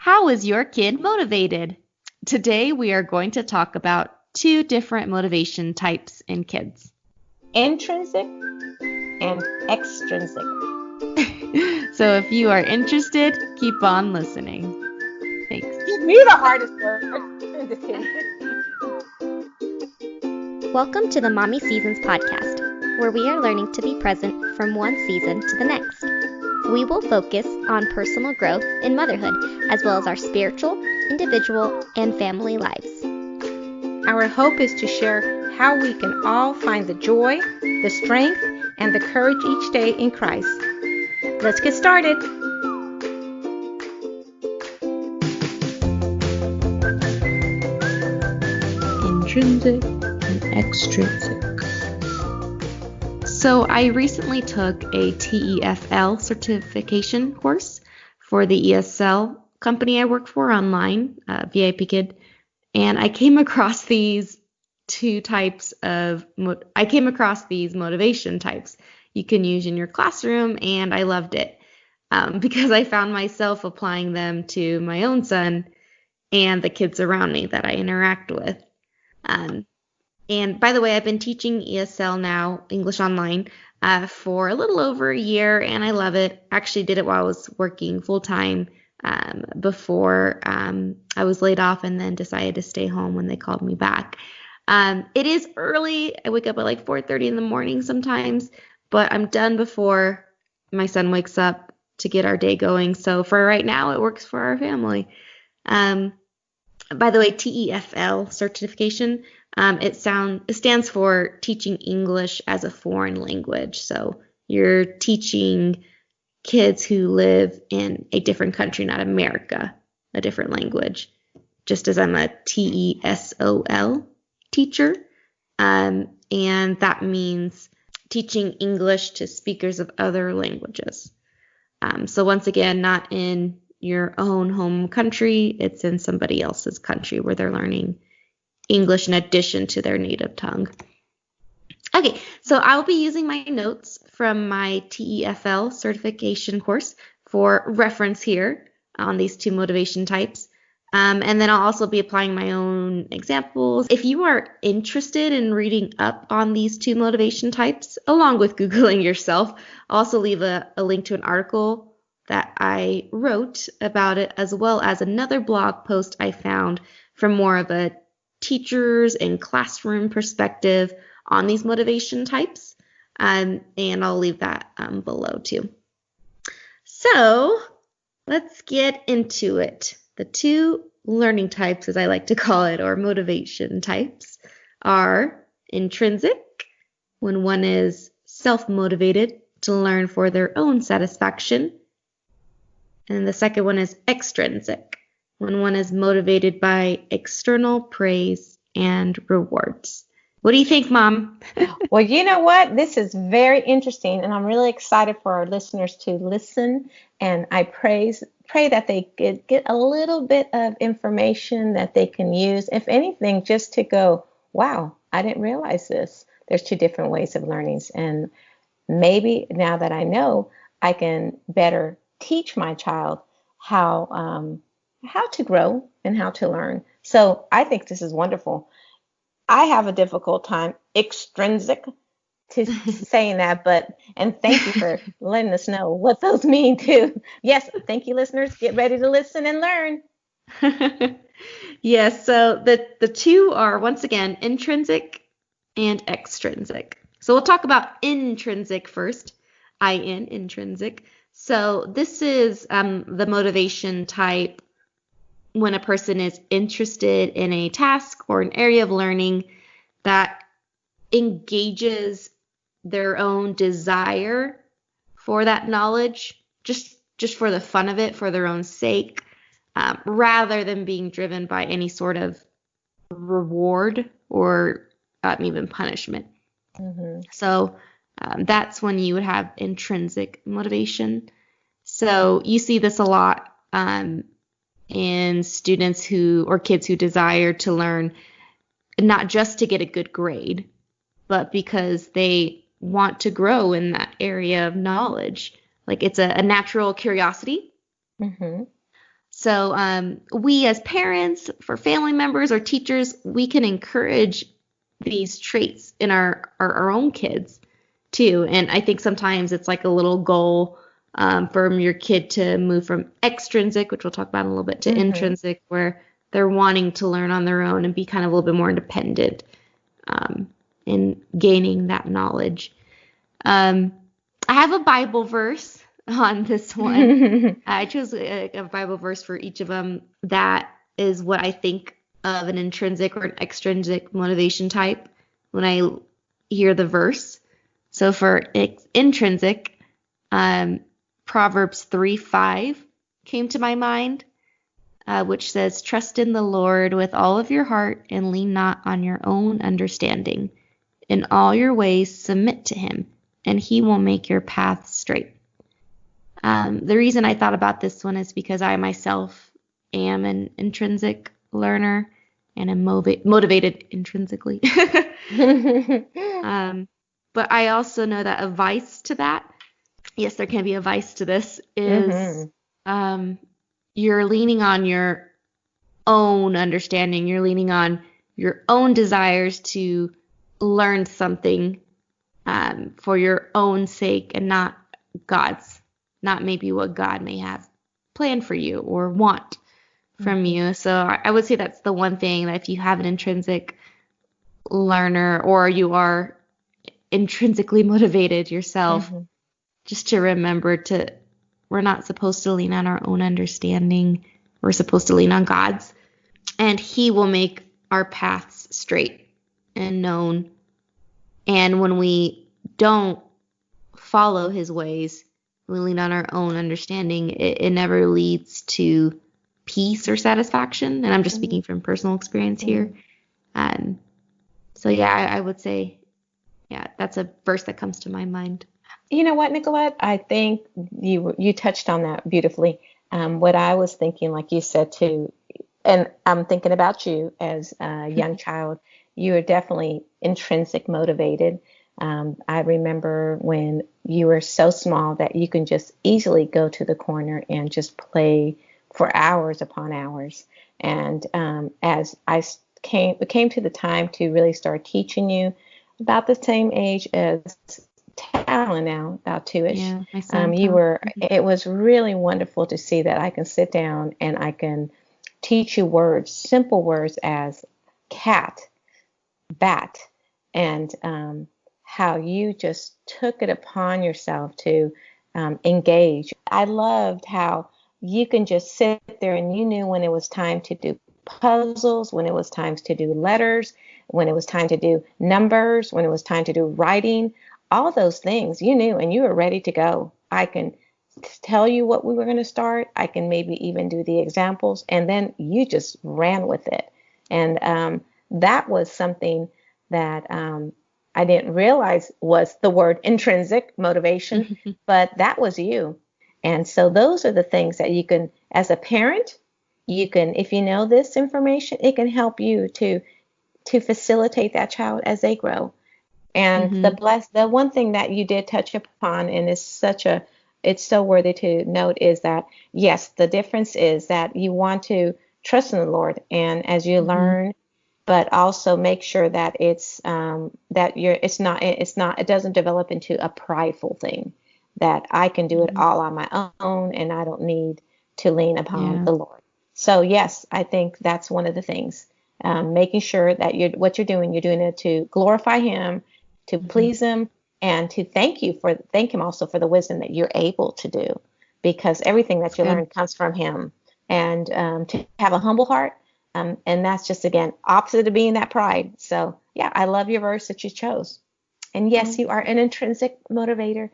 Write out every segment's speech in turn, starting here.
How is your kid motivated? Today we are going to talk about two different motivation types in kids. Intrinsic and extrinsic. So if you are interested, keep on listening. Thanks. Give me the hardest word. Welcome to the Mommy Seasons podcast, where we are learning to be present from one season to the next. We will focus on personal growth in motherhood, as well as our spiritual, individual, and family lives. Our hope is to share how we can all find the joy, the strength, and the courage each day in Christ. Let's get started. Intrinsic and extrinsic. So I recently took a TEFL certification course for the ESL company I work for online, VIP Kid, and I came across these motivation types you can use in your classroom, and I loved it because I found myself applying them to my own son and the kids around me that I interact with. And by the way, I've been teaching ESL now, English Online, for a little over a year, and I love it. Actually did it while I was working full-time before I was laid off and then decided to stay home when they called me back. It is early. I wake up at like 4:30 in the morning sometimes, but I'm done before my son wakes up to get our day going. So for right now, it works for our family. By the way, TEFL certification, it stands for Teaching English as a Foreign Language. So you're teaching kids who live in a different country, not America, a different language, just as I'm a TESOL teacher. And that means teaching English to speakers of other languages. So once again, not in your own home country, it's in somebody else's country where they're learning English in addition to their native tongue. Okay, so I'll be using my notes from my TEFL certification course for reference here on these two motivation types. And then I'll also be applying my own examples. If you are interested in reading up on these two motivation types, along with Googling yourself, I'll also leave a link to an article that I wrote about it, as well as another blog post I found from more of a teachers and classroom perspective on these motivation types. And I'll leave that below too. So let's get into it. The two learning types, as I like to call it, or motivation types, are intrinsic, when one is self-motivated to learn for their own satisfaction. And the second one is extrinsic, when one is motivated by external praise and rewards. What do you think, Mom? Well, you know what? This is very interesting, and I'm really excited for our listeners to listen. And I pray that they get a little bit of information that they can use, if anything, just to go, wow, I didn't realize this. There's two different ways of learning. And maybe now that I know, I can better teach my child how to grow and how to learn. So I think this is wonderful. I have a difficult time extrinsic to saying that, and thank you for letting us know what those mean too. Yes, thank you, listeners. Get ready to listen and learn. Yes, so the two are, once again, intrinsic and extrinsic. So we'll talk about intrinsic first, intrinsic. So this is the motivation type when a person is interested in a task or an area of learning that engages their own desire for that knowledge, just for the fun of it, for their own sake, rather than being driven by any sort of reward or even punishment. Mm-hmm. So that's when you would have intrinsic motivation. So you see this a lot in students or kids who desire to learn, not just to get a good grade, but because they want to grow in that area of knowledge. Like it's a natural curiosity. Mm-hmm. So we as parents, for family members or teachers, we can encourage these traits in our own kids too. And I think sometimes it's like a little goal for your kid to move from extrinsic, which we'll talk about in a little bit, to intrinsic, where they're wanting to learn on their own and be kind of a little bit more independent in gaining that knowledge. I have a Bible verse on this one. I chose a Bible verse for each of them that is what I think of an intrinsic or an extrinsic motivation type when I hear the verse. So for intrinsic, Proverbs 3:5 came to my mind, which says, "Trust in the Lord with all of your heart and lean not on your own understanding. In all your ways submit to him, and he will make your path straight." The reason I thought about this one is because I myself am an intrinsic learner and am motivated intrinsically. But I also know that a vice to that, yes, there can be a vice to this, is you're leaning on your own understanding. You're leaning on your own desires to learn something for your own sake and not God's, not maybe what God may have planned for you or want from you. So I would say that's the one thing, that if you have an intrinsic learner or you are intrinsically motivated yourself, just to remember we're not supposed to lean on our own understanding. We're supposed to lean on God's, and he will make our paths straight and known. And when we don't follow his ways, we lean on our own understanding, it never leads to peace or satisfaction. And I'm just speaking from personal experience here. So yeah, I would say, yeah, that's a verse that comes to my mind. You know what, Nicolette? I think you touched on that beautifully. What I was thinking, like you said too, and I'm thinking about you as a young child, you are definitely intrinsic motivated. I remember when you were so small that you can just easily go to the corner and just play for hours upon hours. And as I came to the time to really start teaching you, about the same age as Talon now, about 2-ish. Yeah, it was really wonderful to see that I can sit down and I can teach you words, simple words as cat, bat, and how you just took it upon yourself to engage. I loved how you can just sit there and you knew when it was time to do puzzles, when it was time to do letters, when it was time to do numbers, when it was time to do writing, all those things you knew and you were ready to go. I can tell you what we were going to start. I can maybe even do the examples, and then you just ran with it. And that was something that I didn't realize was the word intrinsic motivation, but that was you. And so those are the things that you can, as a parent, you can, if you know this information, it can help you to facilitate that child as they grow. And the one thing that you did touch upon, and it's so worthy to note, is that yes, the difference is that you want to trust in the Lord, and as you learn, but also make sure that it doesn't develop into a prideful thing, that I can do it all on my own and I don't need to lean upon the Lord. So yes, I think that's one of the things. Making sure that what you're doing it to glorify him, to please him, and to thank him also for the wisdom that you're able to do, because everything that you learn comes from him. And to have a humble heart, and that's just, again, opposite of being that pride. So yeah, I love your verse that you chose. And yes, you are an intrinsic motivation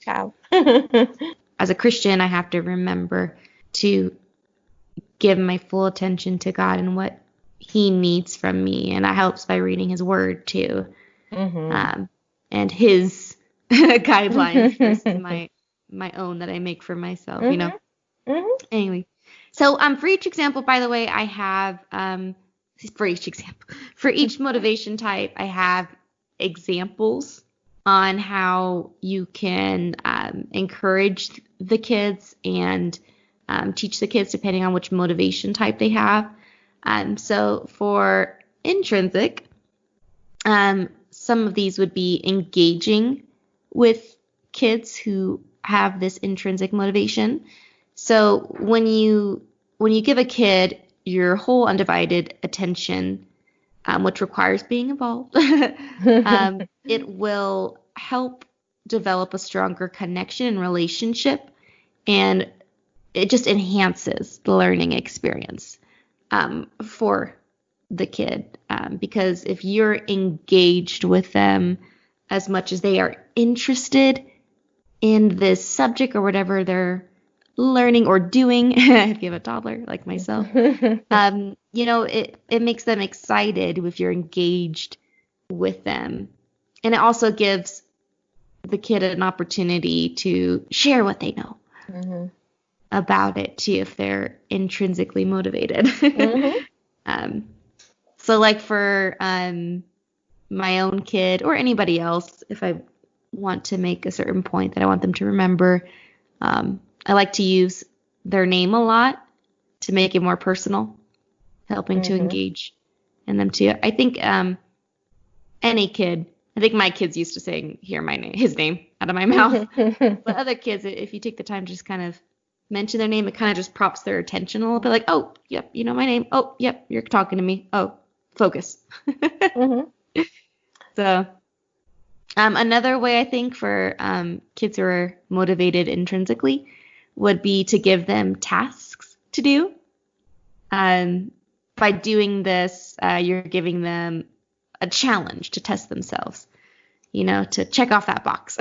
child. As a Christian, I have to remember to give my full attention to God and what he needs from me. And that helps by reading his word too. And his guidelines versus my own that I make for myself, you know. Anyway, so for each example, by the way, I have for each motivation type, I have examples on how you can encourage the kids and teach the kids depending on which motivation type they have. So for intrinsic, some of these would be engaging with kids who have this intrinsic motivation. So when you give a kid your whole undivided attention, which requires being involved, it will help develop a stronger connection and relationship, and it just enhances the learning experience for the kid, because if you're engaged with them as much as they are interested in this subject or whatever they're learning or doing, if you have a toddler like myself, it makes them excited if you're engaged with them. And it also gives the kid an opportunity to share what they know about it too, if they're intrinsically motivated. So like for my own kid or anybody else, if I want to make a certain point that I want them to remember, I like to use their name a lot to make it more personal, helping to engage in them too. I think any kid, I think my kids used to saying, hear his name out of my mouth. But other kids, if you take the time to just kind of mention their name, it kind of just prompts their attention a little bit, like, oh, yep, you know my name. Oh, yep, you're talking to me. Oh, focus. So another way I think for kids who are motivated intrinsically would be to give them tasks to do. By doing this, you're giving them a challenge to test themselves, to check off that box.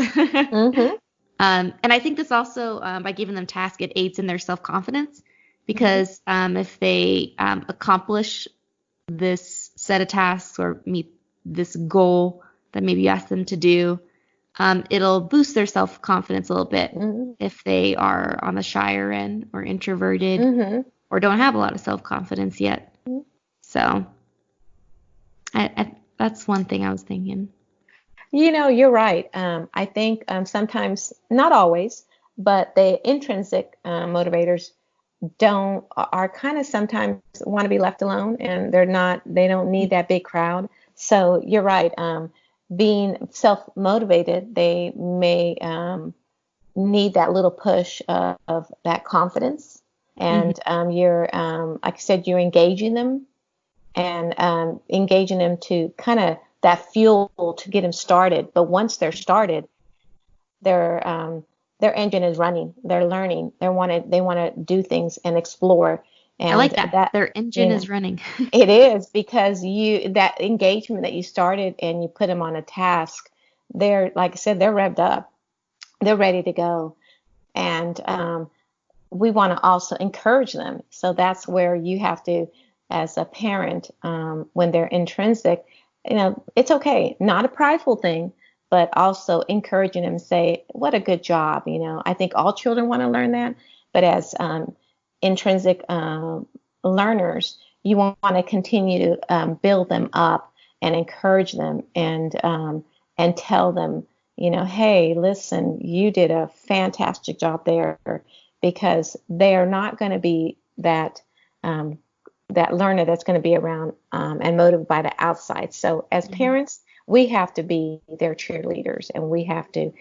And I think this also, by giving them tasks, it aids in their self-confidence, because if they accomplish this set of tasks or meet this goal that maybe you ask them to do, it'll boost their self-confidence a little bit if they are on the shyer end or introverted or don't have a lot of self-confidence yet. So that's one thing I was thinking. You're right. I think sometimes, not always, but the intrinsic motivators are kind of sometimes want to be left alone, and they don't need that big crowd. So you're right. Being self-motivated, they may need that little push of that confidence. And you're, like I said, you're engaging them and engaging them to kind of that fuel to get them started. But once they're started, their engine is running. They're learning. They want to do things and explore. And I like that. Their engine is running. It is, because that engagement that you started and you put them on a task, they're, like I said, they're revved up. They're ready to go. And we want to also encourage them. So that's where you have to, as a parent, when they're intrinsic, it's okay. Not a prideful thing, but also encouraging them, say, what a good job. I think all children want to learn that. But as intrinsic learners, you want to continue to build them up and encourage them and tell them, hey, listen, you did a fantastic job there, because they are not going to be that learner that's going to be around and motivated by the outside. So as parents, we have to be their cheerleaders, and we have to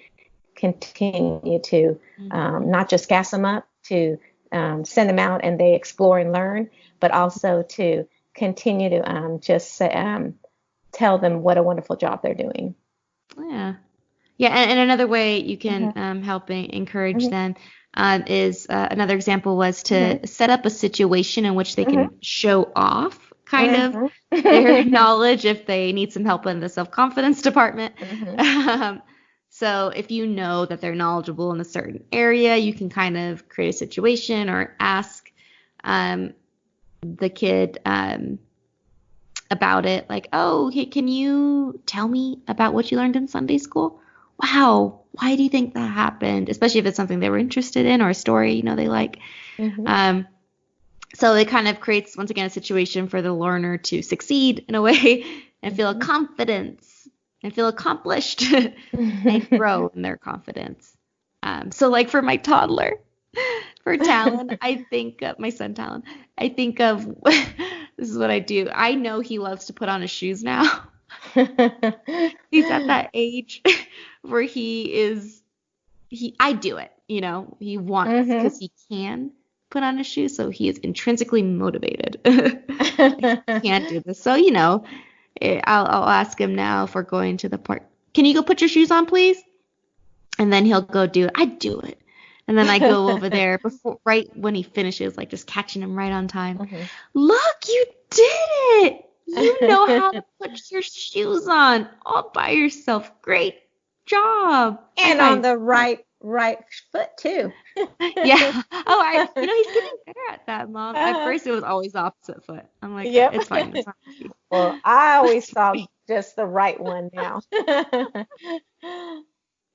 continue to not just gas them up, to send them out and they explore and learn, but also to continue to just tell them what a wonderful job they're doing. Yeah. And another way you can help encourage them is another example was to set up a situation in which they can show off kind of their knowledge if they need some help in the self-confidence department. So if you know that they're knowledgeable in a certain area, you can kind of create a situation or ask the kid about it. Like, oh, hey, can you tell me about what you learned in Sunday school? Wow, why do you think that happened? Especially if it's something they were interested in or a story, they like. So it kind of creates, once again, a situation for the learner to succeed in a way and feel confidence and feel accomplished and grow in their confidence. So like for my toddler, For Talon, I think of my son Talon. I think of this is what I do. I know he loves to put on his shoes now. He's at that age where I do it, he wants because he can put on his shoes, so he is intrinsically motivated. He can't do this. So, I'll ask him now if we're going to the park. Can you go put your shoes on, please? And then he'll go do it. I do it. And then I go over there right when he finishes, like just catching him right on time. Look, you did it. You know how to put your shoes on all by yourself. Great job. And on the right foot too. Yeah. Oh, he's getting better at that, Mom. At first, it was always opposite foot. I'm like, It's fine. It's fine. Well, I always saw just the right one now.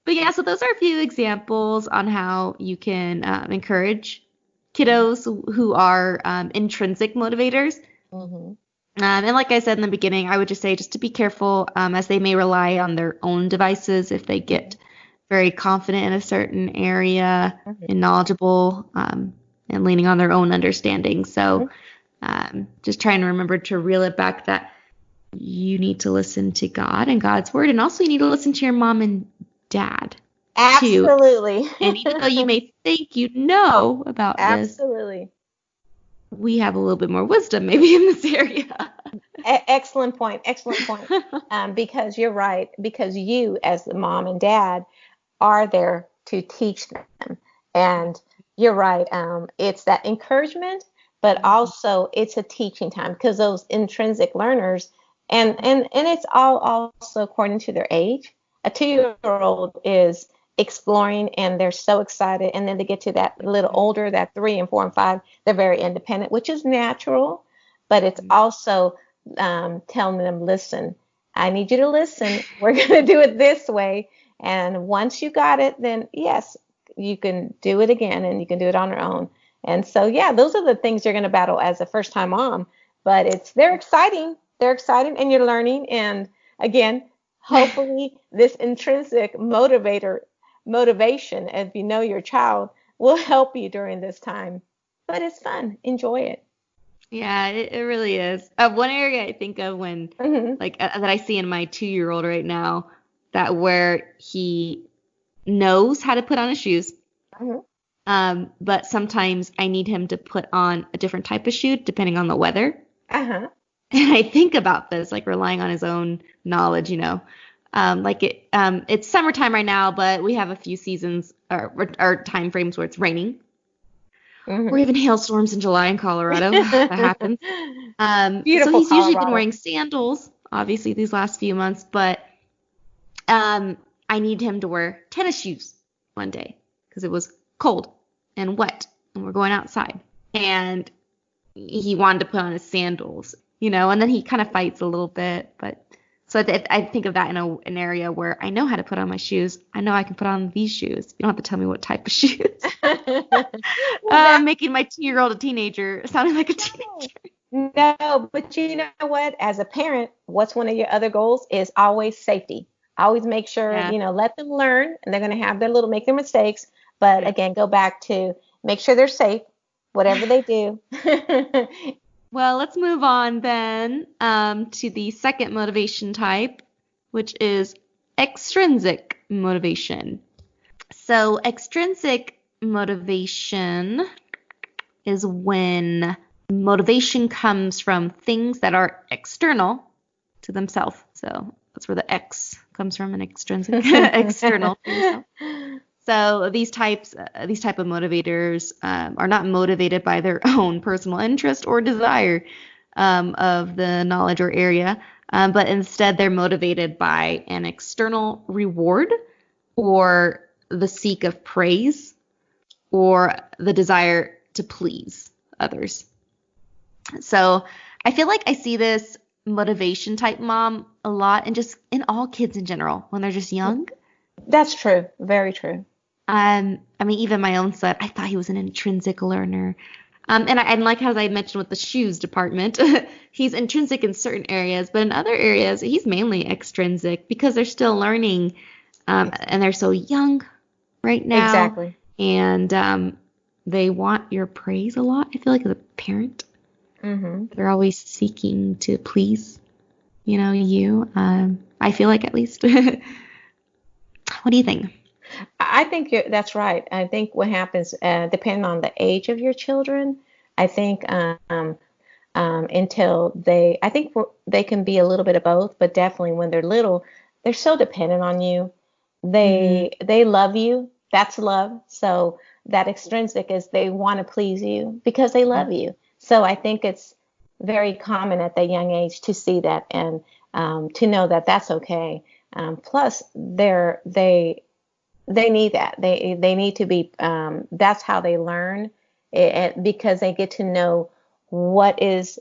But yeah, so those are a few examples on how you can encourage kiddos who are intrinsic motivators. And like I said in the beginning, I would just say just to be careful as they may rely on their own devices if they get very confident in a certain area and knowledgeable and leaning on their own understanding. So just trying to remember to reel it back that you need to listen to God and God's word. And also you need to listen to your mom and dad. Absolutely. Too. And even though you may think you know about this, we have a little bit more wisdom maybe in this area. Excellent point. Because you're right. Because you, as the mom and dad, are there to teach them. And you're right. It's that encouragement, but also it's a teaching time because those intrinsic learners, and it's all also according to their age. A 2-year-old is exploring and they're so excited. And then they get to that little older, that 3 and 4 and 5, they're very independent, which is natural, but it's also telling them, listen, I need you to listen. We're going to do it this way. And once you got it, then yes, you can do it again and you can do it on your own. And so, yeah, those are the things you're going to battle as a first time mom, but they're exciting. They're exciting and you're learning. And again, hopefully this intrinsic motivation, if you know your child, will help you during this time. But it's fun. Enjoy it. Yeah, it really is. One area I think of when, that I see in my 2-year-old right now, that where he knows how to put on his shoes, but sometimes I need him to put on a different type of shoe depending on the weather. And I think about this, like relying on his own knowledge, it's summertime right now, but we have a few seasons or time frames where it's raining. We're even hailstorms in July in Colorado. That happens. Beautiful. So he's Colorado. usually been wearing sandals, obviously, these last few months, but I need him to wear tennis shoes one day because it was cold and wet and we're going outside. And he wanted to put on his sandals, and then he kind of fights a little bit, but so I think of that in an area where I know how to put on my shoes. I know I can put on these shoes. You don't have to tell me what type of shoes. Making my 2-year-old a teenager, sounding like a teenager. No, but you know what? As a parent, what's one of your other goals is always safety. Always make sure, let them learn, and they're going to have make their mistakes. But again, go back to make sure they're safe, whatever they do. Well, let's move on then to the second motivation type, which is extrinsic motivation. So extrinsic motivation is when motivation comes from things that are external to themselves. So that's where the X comes from, an extrinsic, external to themselves. So these type of motivators are not motivated by their own personal interest or desire of the knowledge or area, but instead they're motivated by an external reward or the seek of praise or the desire to please others. So I feel like I see this motivation type mom a lot and just in all kids in general when they're just young. That's true. Very true. I mean, even my own son, I thought he was an intrinsic learner. And like as I mentioned with the shoes department, he's intrinsic in certain areas, but in other areas, he's mainly extrinsic because they're still learning and they're so young right now. Exactly. And they want your praise a lot. I feel like as a parent, they're always seeking to please, you. I feel like, at least. What do you think? I think that's right. I think what happens, depending on the age of your children, I think until I think they can be a little bit of both, but definitely when they're little, they're so dependent on you. They love you. That's love. So that extrinsic is they want to please you because they love you. So I think it's very common at that young age to see that and to know that that's okay. Plus, they need that. They need to be. That's how they learn, because they get to know what is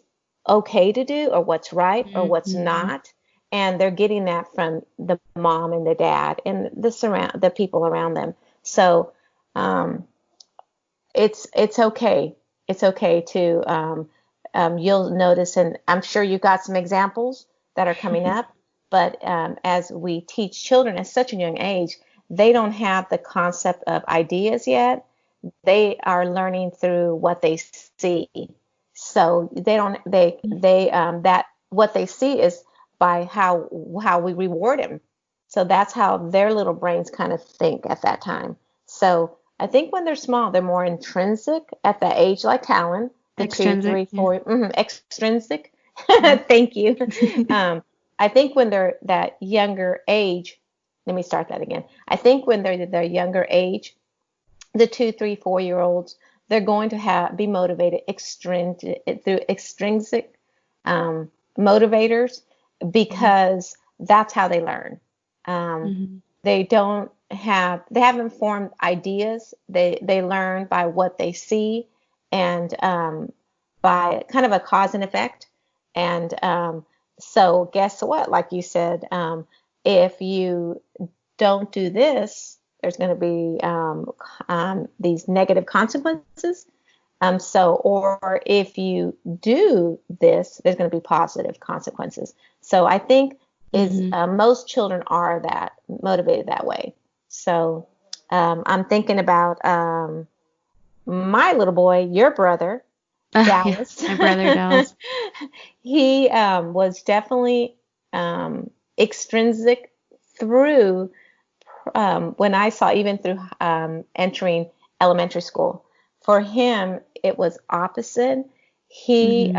okay to do, or what's right, or what's not, and they're getting that from the mom and the dad and the people around them. So it's okay. It's okay to. You'll notice, and I'm sure you've got some examples that are coming up. But as we teach children at such a young age, they don't have the concept of ideas yet. They are learning through what they see. So that what they see is by how we reward them. So that's how their little brains kind of think at that time. So I think when they're small, they're more intrinsic at that age, like Talon, the Extrinsic, 2, 3, 4, extrinsic. Thank you. I think when they're that younger age, let me start that again. I think when they're their younger age, the 2, 3, 4-year-olds, they're going to be motivated through extrinsic motivators, because that's how they learn. They haven't formed ideas. They learn by what they see, and by kind of a cause and effect. And so guess what? Like you said, if you don't do this, there's going to be these negative consequences. Or if you do this, there's going to be positive consequences. So I think most children are that motivated that way. So I'm thinking about my little boy, your brother, Dallas. My brother Dallas. He was definitely extrinsic through when I saw, even through entering elementary school. For him, it was opposite. He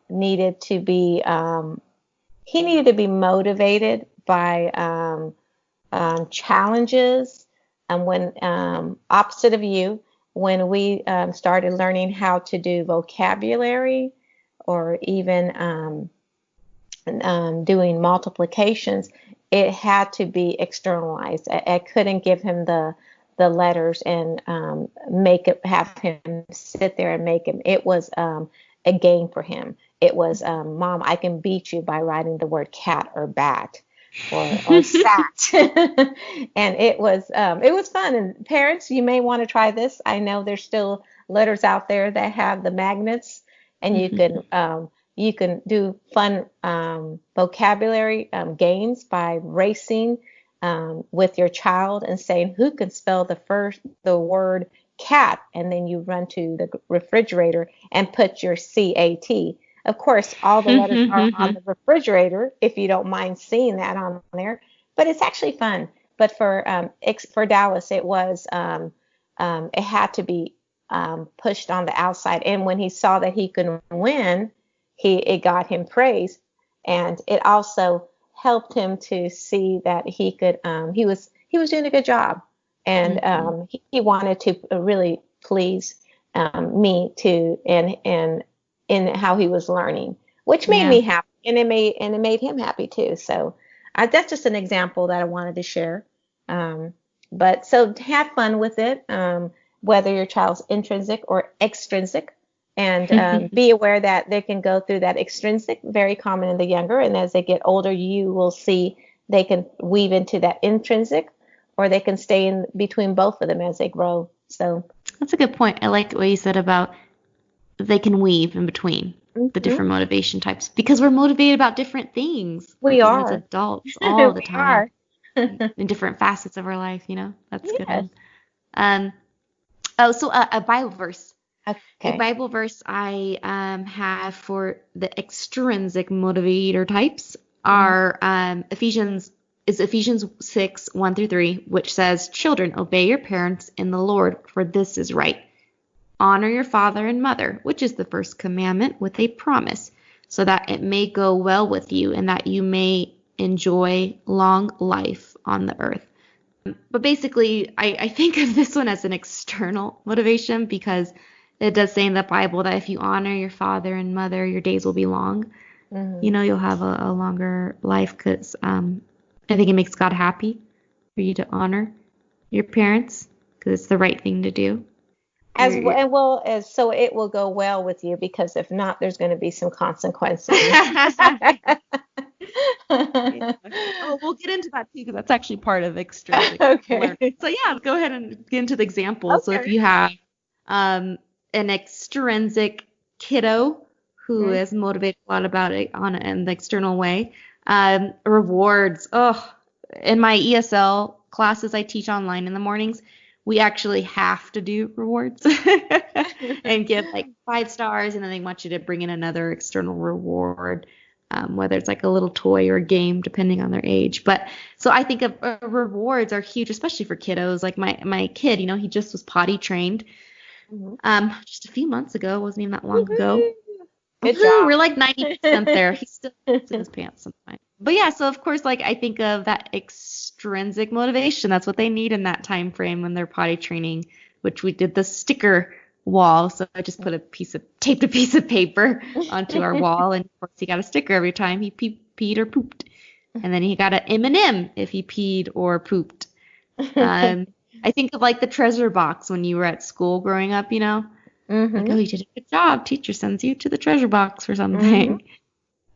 needed to be motivated by challenges, and when opposite of you, when we started learning how to do vocabulary, or even doing multiplications, it had to be externalized. I couldn't give him the letters and have him sit there and make him. It was a game for him. It was, Mom, I can beat you by writing the word cat or bat or sat. And it was fun. And parents, you may want to try this. I know there's still letters out there that have the magnets, and you can do fun vocabulary games by racing with your child and saying who can spell the word cat, and then you run to the refrigerator and put your CAT. Of course, all the letters are on the refrigerator, if you don't mind seeing that on there. But it's actually fun. But for Dallas, it was it had to be pushed on the outside. And when he saw that he could win, it got him praise, and it also helped him to see that he could. He was doing a good job, and he wanted to really please me too, and in how he was learning, which made me happy, and it made him happy too. So that's just an example that I wanted to share. But so have fun with it, whether your child's intrinsic or extrinsic. And be aware that they can go through that extrinsic, very common in the younger, and as they get older, you will see they can weave into that intrinsic, or they can stay in between both of them as they grow. So that's a good point. I like what you said about they can weave in between the different motivation types, because we're motivated about different things. We are as adults all the time in different facets of our life. That's good. Oh, so a Bible verse. A Okay. Bible verse I have for the extrinsic motivator types are Ephesians 6, 1 through 3, which says, "Children, obey your parents in the Lord, for this is right. Honor your father and mother, which is the first commandment with a promise, so that it may go well with you and that you may enjoy long life on the earth." But basically, I think of this one as an external motivation because it does say in the Bible that if you honor your father and mother, your days will be long. Mm-hmm. You know, you'll have a longer life because I think it makes God happy for you to honor your parents because it's the right thing to do. As well as so it will go well with you, because if not, there's going to be some consequences. Oh, we'll get into that too because that's actually part of extrinsic Okay. learning. So yeah, go ahead and get into the example. Okay. So if you have an extrinsic kiddo who is motivated a lot about it on an external way, rewards. Oh, in my ESL classes I teach online in the mornings, we actually have to do rewards and give like 5 stars, and then they want you to bring in another external reward, whether it's like a little toy or a game, depending on their age. But so I think of rewards are huge, especially for kiddos. Like my kid, you know, he just was potty trained just a few months ago. It wasn't even that long ago. Good job. We're like 90% there. He's still in his pants sometimes. But yeah, so of course, like I think of that extrinsic motivation. That's what they need in that time frame when they're potty training, which we did the sticker wall. So I just taped a piece of paper onto our wall, and of course he got a sticker every time he peed or pooped, and then he got an M&M if he peed or pooped. I think of like the treasure box when you were at school growing up, you know. Like, oh, you did a good job. Teacher sends you to the treasure box for something.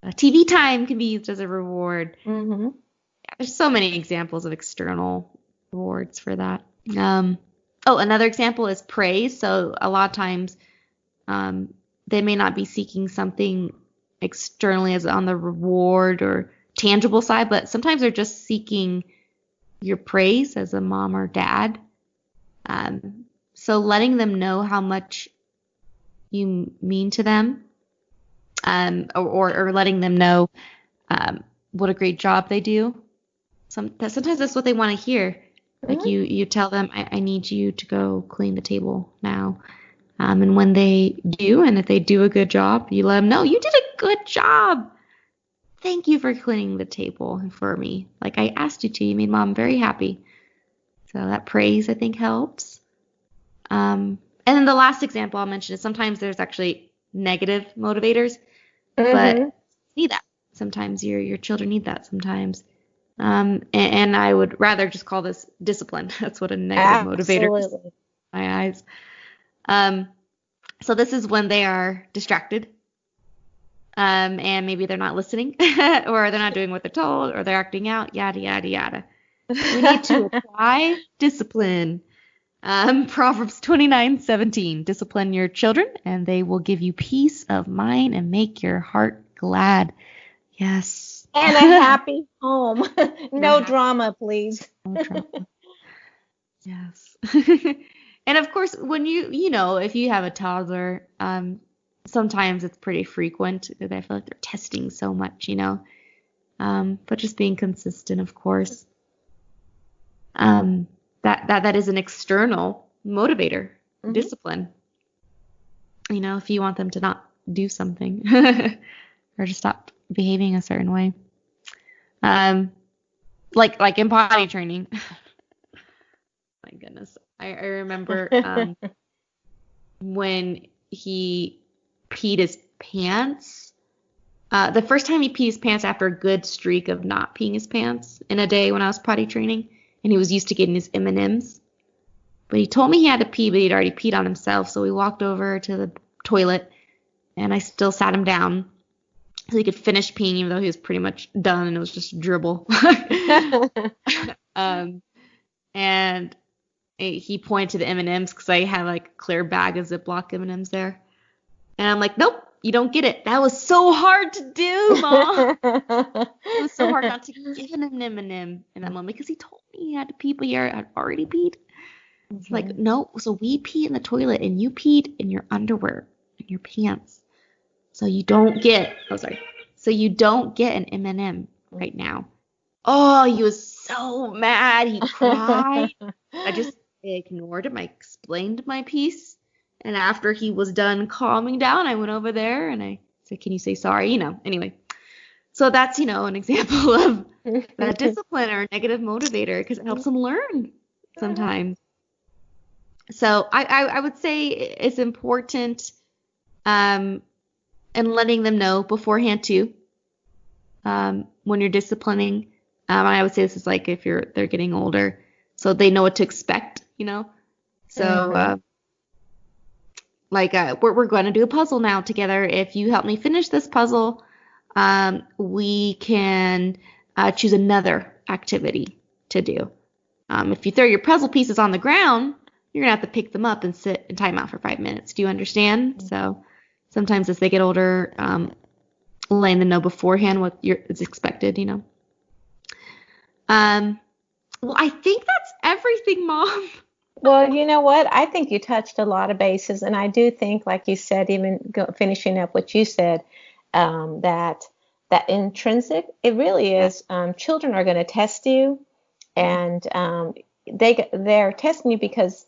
TV time can be used as a reward. Yeah, there's so many examples of external rewards for that. Another example is praise. So a lot of times they may not be seeking something externally as on the reward or tangible side, but sometimes they're just seeking your praise as a mom or dad. So letting them know how much you mean to them, or letting them know what a great job they do. Sometimes that's what they want to hear. Like you tell them, I need you to go clean the table now. And when they do, and if they do a good job, you let them know, you did a good job. Thank you for cleaning the table for me. Like I asked you to. You made mom very happy. So that praise, I think, helps. And then the last example I'll mention is sometimes there's actually negative motivators, but need that. Sometimes your children need that sometimes. And I would rather just call this discipline. That's what a negative motivator is in my eyes. So this is when they are distracted, and maybe they're not listening, or they're not doing what they're told, or they're acting out, yada, yada, yada. We need to apply discipline. Proverbs 29:17. Discipline your children, and they will give you peace of mind and make your heart glad. Yes. And a happy home. No drama, please. No drama. Yes. And of course, when you know, if you have a toddler, sometimes it's pretty frequent that I feel like they're testing so much, you know. But just being consistent, of course. That is an external motivator, discipline. You know, if you want them to not do something or to stop behaving a certain way. Like in potty training. My goodness. I remember when he peed his pants. The first time he peed his pants after a good streak of not peeing his pants in a day when I was potty training, and he was used to getting his M&Ms. But he told me he had to pee, but he'd already peed on himself, so we walked over to the toilet, and I still sat him down so he could finish peeing, even though he was pretty much done, and it was just dribble. And he pointed to the M&Ms because I had like a clear bag of Ziploc M&Ms there. And I'm like, nope, you don't get it. That was so hard to do, Mom. It was so hard not to give him an M&M in that moment because he told me he had to pee, but he had already peed. It's like, no, so we pee in the toilet and you peed in your underwear and your pants. So you don't get, so you don't get an M&M right now. Oh, he was so mad. He cried. I just ignored him. I explained my piece. And after he was done calming down, I went over there and I said, can you say sorry? Anyway. So that's, an example of that discipline or negative motivator because it helps them learn sometimes. So I would say it's important and letting them know beforehand too when you're disciplining. I would say this is like if they're getting older, so they know what to expect, So we're going to do a puzzle now together. If you help me finish this puzzle, we can choose another activity to do. If you throw your puzzle pieces on the ground, you're going to have to pick them up and sit in timeout for 5 minutes. Do you understand? So sometimes as they get older, letting them know beforehand what is expected, Well, I think that's everything, Mom. Well, you know what? I think you touched a lot of bases. And I do think, like you said, even finishing up what you said, that intrinsic, it really is, children are going to test you. And they're testing you because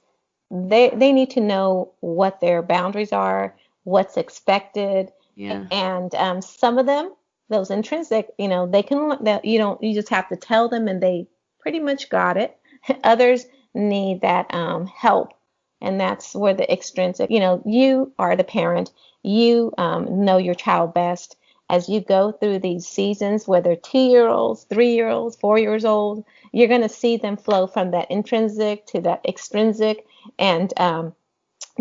they need to know what their boundaries are, what's expected. Yeah. And some of them, those intrinsic, they can, you just have to tell them and they pretty much got it. Others need that help. And that's where the extrinsic, you are the parent, you know your child best. As you go through these seasons, whether 2-year-olds, 3-year-olds, 4 years old, you're going to see them flow from that intrinsic to that extrinsic, and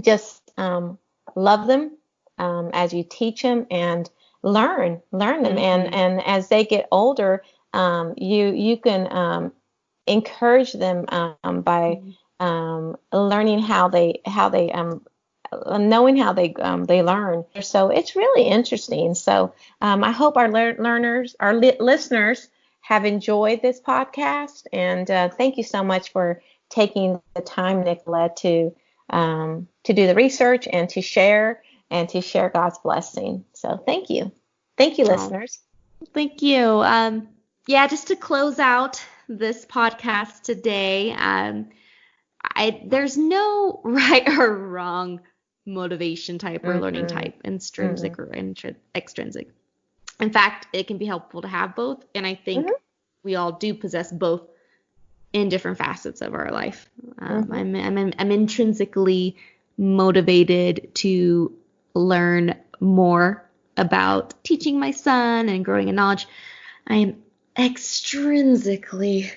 just love them as you teach them and learn them. And as they get older, you can encourage them by learning how they knowing how they learn. So it's really interesting. So I hope our listeners have enjoyed this podcast, and thank you so much for taking the time, Nicolette, to do the research and to share God's blessing. So thank you, listeners. Thank you. Just to close out this podcast today, there's no right or wrong motivation type or learning type, intrinsic or extrinsic. In fact, it can be helpful to have both, and I think we all do possess both in different facets of our life. I'm intrinsically motivated to learn more about teaching my son and growing in knowledge. I am extrinsically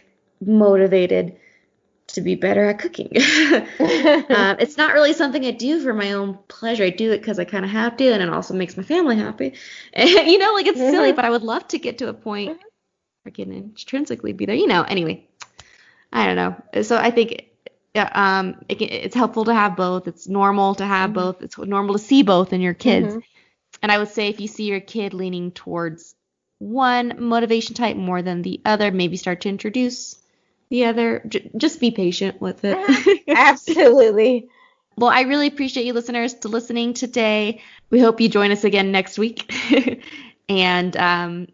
motivated to be better at cooking. It's not really something I do for my own pleasure. I do it because I kind of have to, and it also makes my family happy. And, it's silly, but I would love to get to a point where I can intrinsically be there. Anyway, I don't know. So I think it's helpful to have both. It's normal to have both. It's normal to see both in your kids. And I would say if you see your kid leaning towards one motivation type more than the other, maybe start to introduce the other. Just be patient with it. Absolutely. Well, I really appreciate you listeners listening today. We hope you join us again next week. And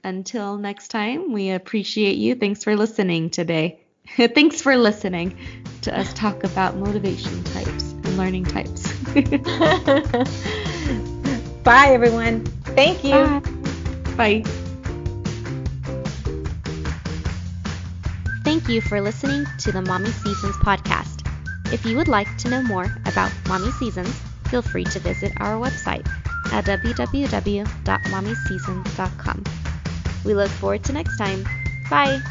until next time, we appreciate you. Thanks for listening today. Thanks for listening to us talk about motivation types and learning types. Bye, everyone. Thank you. Bye. Thank you for listening to the Mommy Seasons podcast. If you would like to know more about Mommy Seasons, feel free to visit our website at www.mommyseasons.com. We look forward to next time. Bye!